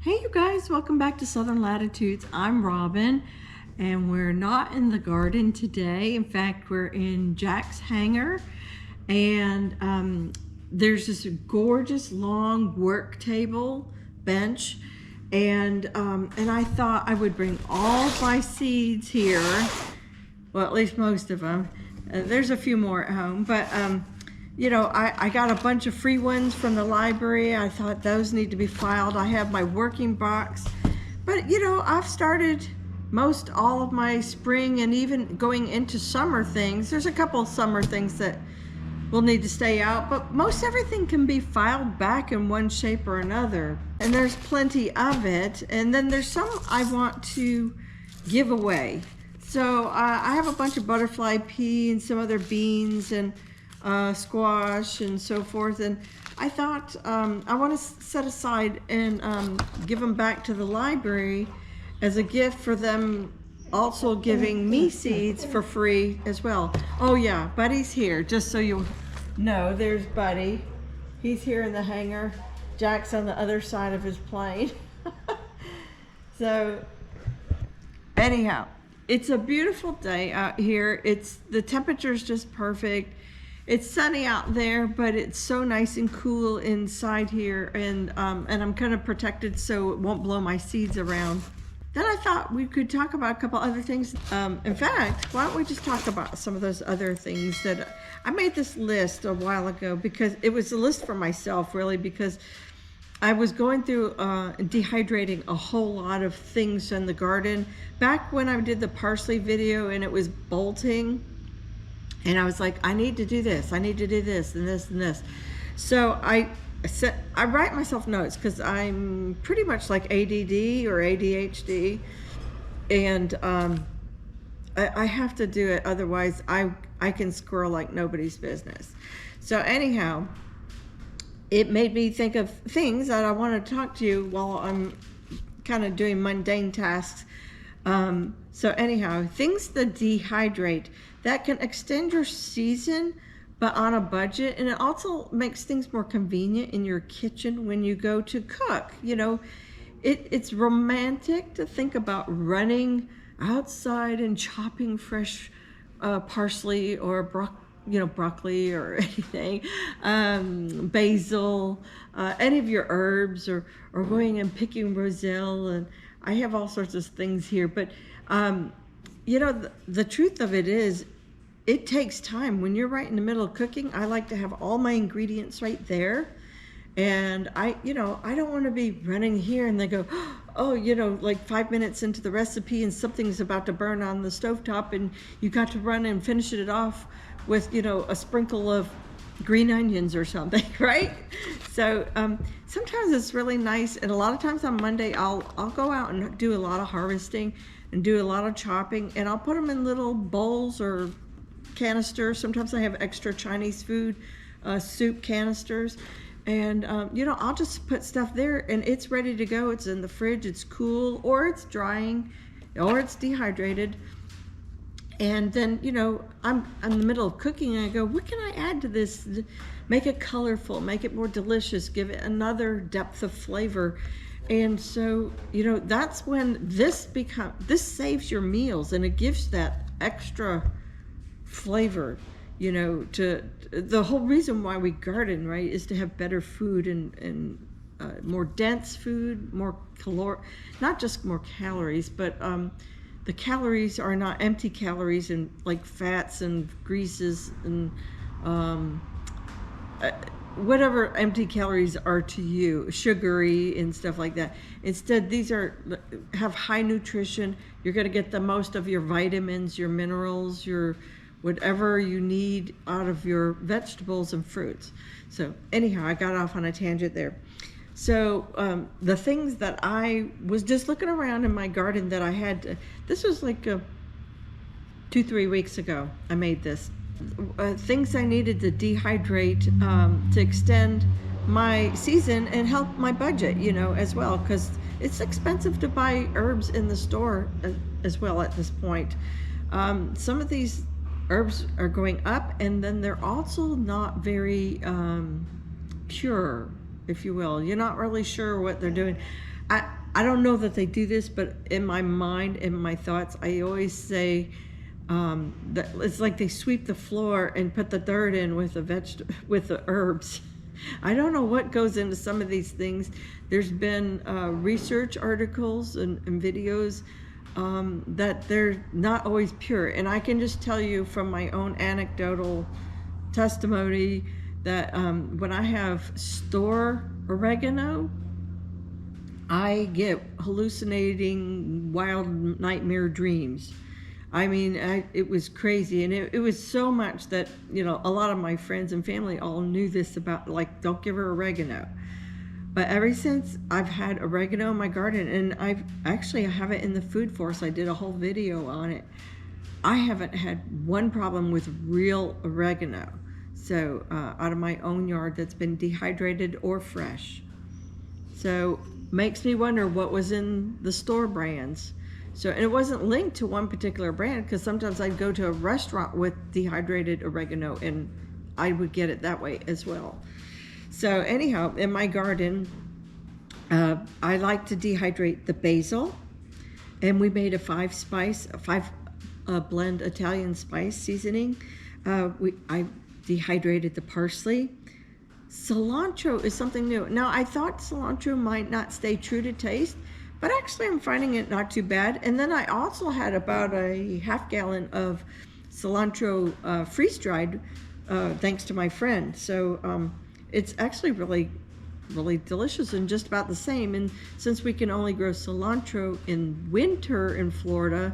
Hey you guys, welcome back to Southern Latitudes. I'm Robin and we're not in the garden today. In fact, we're in Jack's hangar and there's this gorgeous long work table bench and I thought I would bring all of my seeds here. Well, at least most of them. There's a few more at home, but you know, I got a bunch of free ones from the library. I thought those need to be filed. I have my working box, but you know, I've started most all of my spring and even going into summer things. There's a couple of summer things that will need to stay out, but most everything can be filed back in one shape or another. And there's plenty of it. And then there's some I want to give away. So I have a bunch of butterfly pea and some other beans and squash and so forth, and I thought I want to set aside and give them back to the library as a gift for them also giving me seeds for free as well. Oh yeah, Buddy's here, just so you know. There's Buddy. He's here in the hangar. Jack's on the other side of his plane. So anyhow, it's a beautiful day out here. The temperature's just perfect. It's sunny out there, but it's so nice and cool inside here, and I'm kind of protected so it won't blow my seeds around. Then I thought we could talk about a couple other things. In fact, why don't we just talk about some of those other things that I made this list a while ago, because it was a list for myself really, because I was going through dehydrating a whole lot of things in the garden back when I did the parsley video and it was bolting. And I was like, I need to do this. I need to do this and this and this. So I write myself notes because I'm pretty much like ADD or ADHD. And I have to do it. Otherwise, I can squirrel like nobody's business. So anyhow, it made me think of things that I want to talk to you while I'm kind of doing mundane tasks. So anyhow, things that dehydrate, that can extend your season, but on a budget, and it also makes things more convenient in your kitchen when you go to cook. You know, it's romantic to think about running outside and chopping fresh parsley or broccoli or anything, basil, any of your herbs, or going and picking roselle, and I have all sorts of things here. But you know, the truth of it is, it takes time. When you're right in the middle of cooking, I like to have all my ingredients right there. And I don't want to be running here and they go, oh, you know, like 5 minutes into the recipe and something's about to burn on the stovetop and you got to run and finish it off with, you know, a sprinkle of green onions or something, right? So sometimes it's really nice, and a lot of times on Monday I'll go out and do a lot of harvesting and do a lot of chopping, and I'll put them in little bowls or canisters. Sometimes I have extra Chinese food soup canisters, and you know, I'll just put stuff there and it's ready to go. It's in the fridge, it's cool, or it's drying, or it's dehydrated. And then, you know, I'm in the middle of cooking and I go, what can I add to this? Make it colorful, make it more delicious, give it another depth of flavor. And so, you know, that's when this saves your meals, and it gives that extra flavor, you know, to the whole reason why we garden, right, is to have better food and more dense food, not just more calories, but the calories are not empty calories and like fats and greases and whatever empty calories are to you, sugary and stuff like that. Instead, these have high nutrition. You're going to get the most of your vitamins, your minerals, your whatever you need out of your vegetables and fruits. So anyhow, I got off on a tangent there. So the things that I was just looking around in my garden that I had, this was like 2-3 weeks ago I made this. Things I needed to dehydrate to extend my season and help my budget, you know, as well, because it's expensive to buy herbs in the store as well at this point. Some of these herbs are going up, and then they're also not very pure, if you will. You're not really sure what they're doing. I don't know that they do this, but in my mind, in my thoughts, I always say that it's like they sweep the floor and put the dirt in with the with the herbs. I don't know what goes into some of these things. There's been research articles and videos that they're not always pure. And I can just tell you from my own anecdotal testimony that when I have store oregano, I get hallucinating wild nightmare dreams. I mean, it was crazy. And it was so much that, you know, a lot of my friends and family all knew this about, like, don't give her oregano. But ever since I've had oregano in my garden, and I have it in the food forest. I did a whole video on it. I haven't had one problem with real oregano. So out of my own yard that's been dehydrated or fresh. So makes me wonder what was in the store brands. So, and it wasn't linked to one particular brand, because sometimes I'd go to a restaurant with dehydrated oregano and I would get it that way as well. So anyhow, in my garden, I like to dehydrate the basil, and we made a five blend Italian spice seasoning. I dehydrated the parsley. Cilantro is something new. Now, I thought cilantro might not stay true to taste, but actually I'm finding it not too bad. And then I also had about a half gallon of cilantro freeze-dried, thanks to my friend. So it's actually really delicious and just about the same. And since we can only grow cilantro in winter in Florida,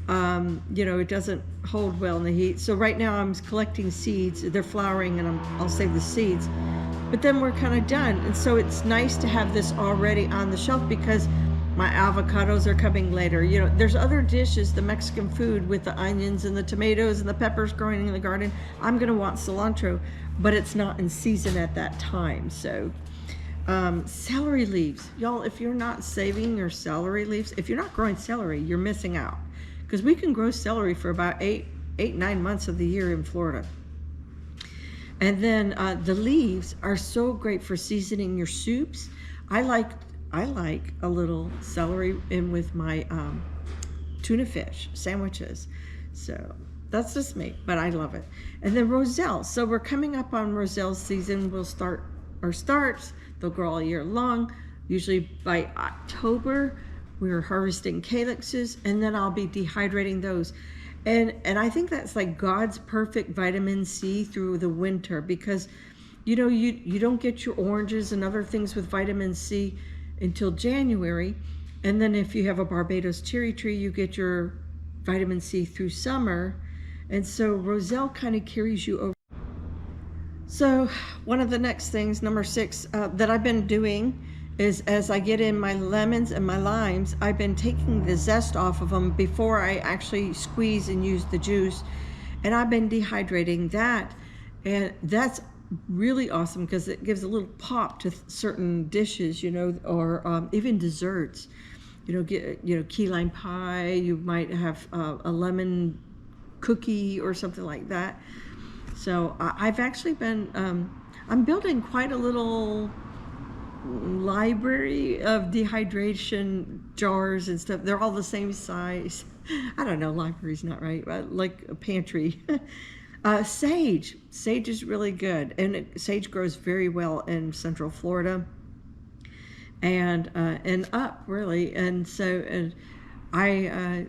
you know, it doesn't hold well in the heat. So right now I'm collecting seeds. They're flowering, and I'll save the seeds. But then we're kind of done. And so it's nice to have this already on the shelf, because my avocados are coming later. You know, there's other dishes, the Mexican food with the onions and the tomatoes and the peppers growing in the garden. I'm gonna want cilantro, but it's not in season at that time. So celery leaves. Y'all, if you're not saving your celery leaves, if you're not growing celery, you're missing out. Because we can grow celery for about 9 months of the year in Florida. And then the leaves are so great for seasoning your soups. I like a little celery in with my tuna fish sandwiches. So that's just me, but I love it. And then roselle. So we're coming up on roselle season. We'll start or starts. They'll grow all year long. Usually by October, we're harvesting calyxes, and then I'll be dehydrating those. And I think that's like God's perfect vitamin C through the winter, because you know, you don't get your oranges and other things with vitamin C until January. And then if you have a Barbados cherry tree, you get your vitamin C through summer. And so roselle kind of carries you over. So one of the next things, number 6, that I've been doing is, as I get in my lemons and my limes, I've been taking the zest off of them before I actually squeeze and use the juice. And I've been dehydrating that. And that's really awesome, because it gives a little pop to certain dishes, you know, or even desserts. You know, key lime pie, you might have a lemon cookie or something like that. So I've actually been, I'm building quite a little library of dehydration jars and stuff. They're all the same size. I don't know, library's not right, but like a pantry. Sage is really good, and sage grows very well in Central Florida and up really. And so I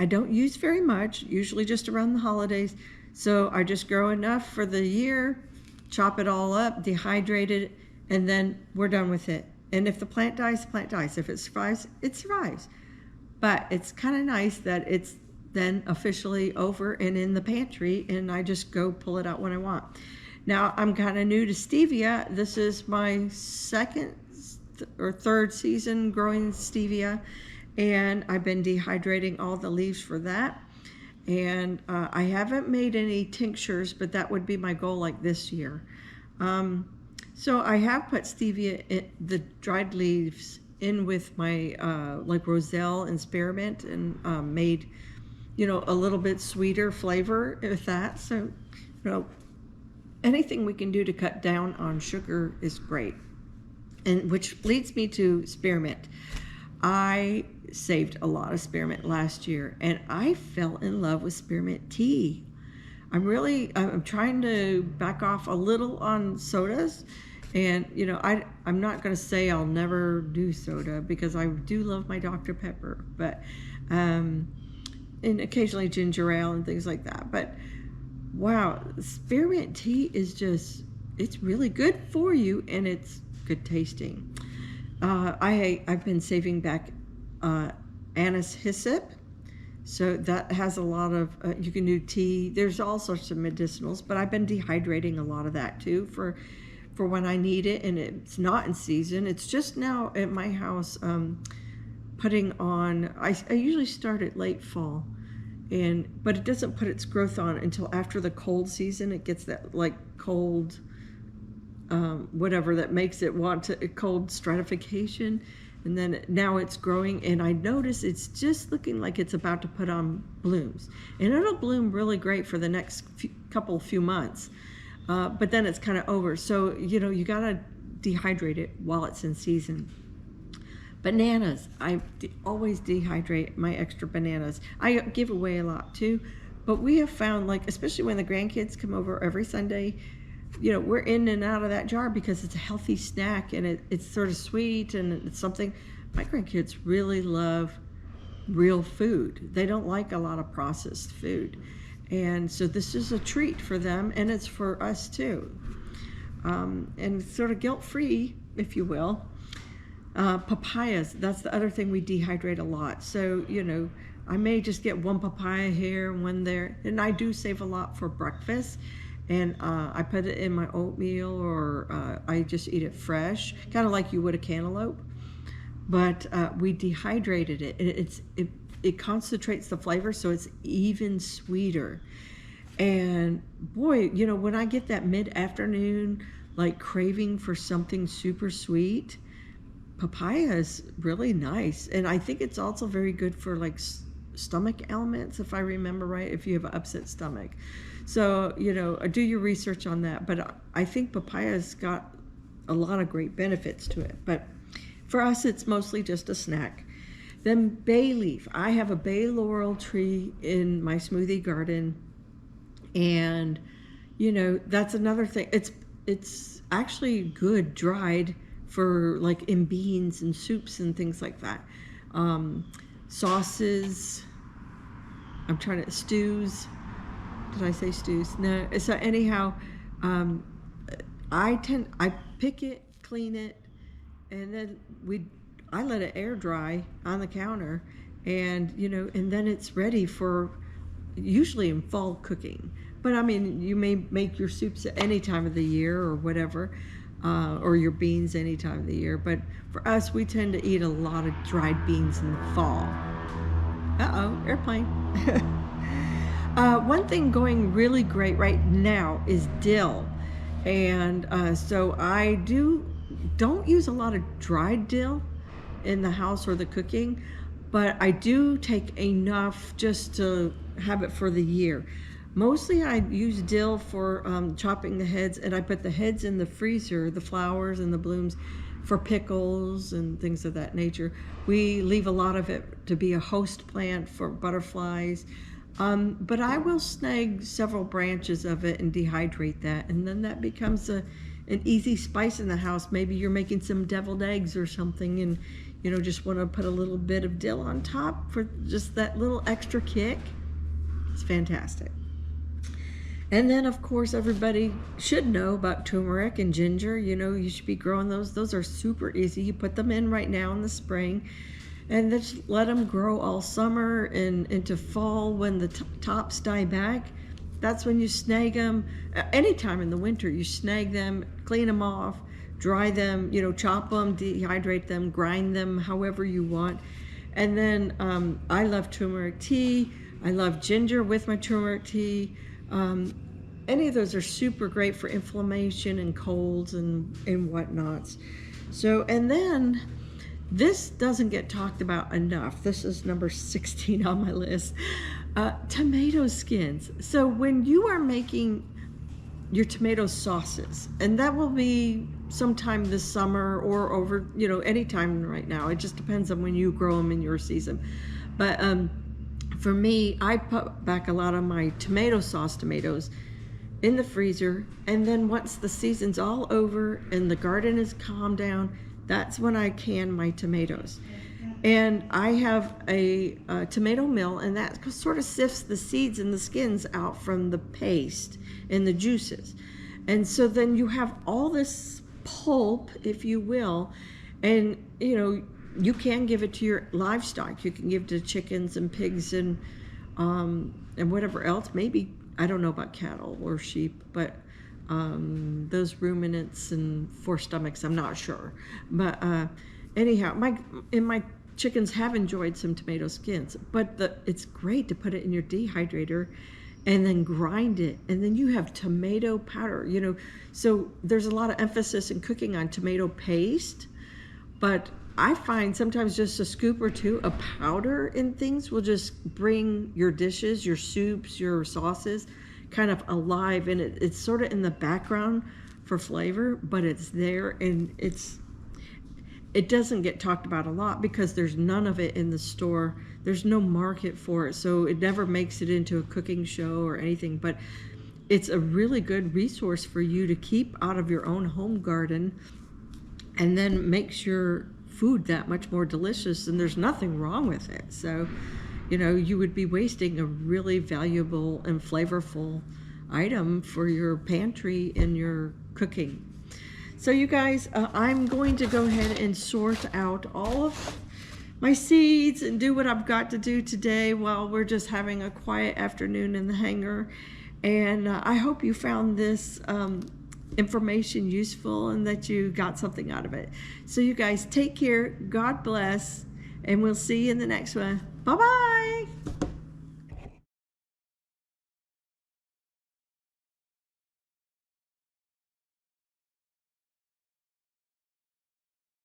don't use very much, usually just around the holidays. So I just grow enough for the year, chop it all up, dehydrate it, and then we're done with it. And if the plant dies, the plant dies. If it survives, it survives. But it's kind of nice that it's then officially over and in the pantry, and I just go pull it out when I want. Now, I'm kind of new to stevia. This is my second or third season growing stevia, and I've been dehydrating all the leaves for that. And I haven't made any tinctures, but that would be my goal, like this year. So I have put stevia, the dried leaves, in with my like roselle and spearmint, and made, you know, a little bit sweeter flavor with that. So, you know, anything we can do to cut down on sugar is great. And which leads me to spearmint. I saved a lot of spearmint last year, and I fell in love with spearmint tea. I'm trying to back off a little on sodas, and I'm not going to say I'll never do soda, because I do love my Dr. Pepper, but and occasionally ginger ale and things like that. But wow, spearmint tea is it's really good for you, and it's good tasting. I've been saving back anise hyssop. So that has a lot of, you can do tea. There's all sorts of medicinals, but I've been dehydrating a lot of that too for when I need it, and it's not in season. It's just now at my house putting on, I usually start at late fall, but it doesn't put its growth on until after the cold season. It gets that like cold, whatever that makes it want to, cold stratification. And then now it's growing, and I notice it's just looking like it's about to put on blooms. And it'll bloom really great for the next few months. But then it's kind of over. So, you got to dehydrate it while it's in season. Bananas. I always dehydrate my extra bananas. I give away a lot too. But we have found, like, especially when the grandkids come over every Sunday, we're in and out of that jar because it's a healthy snack, and it's sort of sweet, and it's something. My grandkids really love real food. They don't like a lot of processed food. And so this is a treat for them, and it's for us too. And sort of guilt-free, if you will. Papayas, that's the other thing we dehydrate a lot. So, I may just get one papaya here, one there, and I do save a lot for breakfast. And I put it in my oatmeal, or I just eat it fresh, kind of like you would a cantaloupe. But we dehydrated it, and it concentrates the flavor, so it's even sweeter. And boy, when I get that mid-afternoon, like craving for something super sweet, papaya is really nice. And I think it's also very good for like stomach ailments, if I remember right, if you have an upset stomach. So, do your research on that. But I think papaya's got a lot of great benefits to it. But for us, it's mostly just a snack. Then bay leaf. I have a bay laurel tree in my smoothie garden. And, that's another thing. It's actually good dried for like in beans and soups and things like that. Sauces. Stews. Did I say stews? No. So anyhow, I pick it, clean it, and then I let it air dry on the counter, and and then it's ready for usually in fall cooking. But I mean, you may make your soups at any time of the year or whatever, or your beans any time of the year. But for us, we tend to eat a lot of dried beans in the fall. Airplane. One thing going really great right now is dill. And so I don't use a lot of dried dill in the house or the cooking, but I do take enough just to have it for the year. Mostly I use dill for chopping the heads, and I put the heads in the freezer, the flowers and the blooms, for pickles and things of that nature. We leave a lot of it to be a host plant for butterflies. But I will snag several branches of it and dehydrate that, and then that becomes an easy spice in the house. Maybe you're making some deviled eggs or something, and just want to put a little bit of dill on top for just that little extra kick. It's fantastic. And then, of course, everybody should know about turmeric and ginger. You should be growing those. Those are super easy. You put them in right now in the spring, and just let them grow all summer and into fall. When the tops die back, that's when you snag them. Anytime in the winter, you snag them, clean them off, dry them, chop them, dehydrate them, grind them however you want. And then I love turmeric tea. I love ginger with my turmeric tea. Any of those are super great for inflammation and colds and whatnots. So, and then this doesn't get talked about enough. This is number 16 on my list. Tomato skins. So when you are making your tomato sauces, and that will be sometime this summer or over, anytime right now. It just depends on when you grow them in your season. But for me, I put back a lot of my tomato sauce tomatoes in the freezer, and then once the season's all over and the garden is calmed down, that's when I can my tomatoes. And I have a tomato mill, and that sort of sifts the seeds and the skins out from the paste and the juices. And so then you have all this pulp, if you will, and you can give it to your livestock. You can give it to chickens and pigs and whatever else. Maybe, I don't know about cattle or sheep, but those ruminants and four stomachs, I'm not sure. But anyhow, my chickens have enjoyed some tomato skins, but it's great to put it in your dehydrator and then grind it, and then you have tomato powder. So there's a lot of emphasis in cooking on tomato paste, but I find sometimes just a scoop or two of powder in things will just bring your dishes, your soups, your sauces kind of alive, and it's sort of in the background for flavor, but it's there, and it doesn't get talked about a lot because there's none of it in the store. There's no market for it, so it never makes it into a cooking show or anything, but it's a really good resource for you to keep out of your own home garden, and then makes your food that much more delicious, and there's nothing wrong with it. So, you would be wasting a really valuable and flavorful item for your pantry in your cooking. So you guys, I'm going to go ahead and sort out all of my seeds and do what I've got to do today while we're just having a quiet afternoon in the hangar. And I hope you found this information useful and that you got something out of it. So you guys take care, God bless, and we'll see you in the next one. Bye-bye.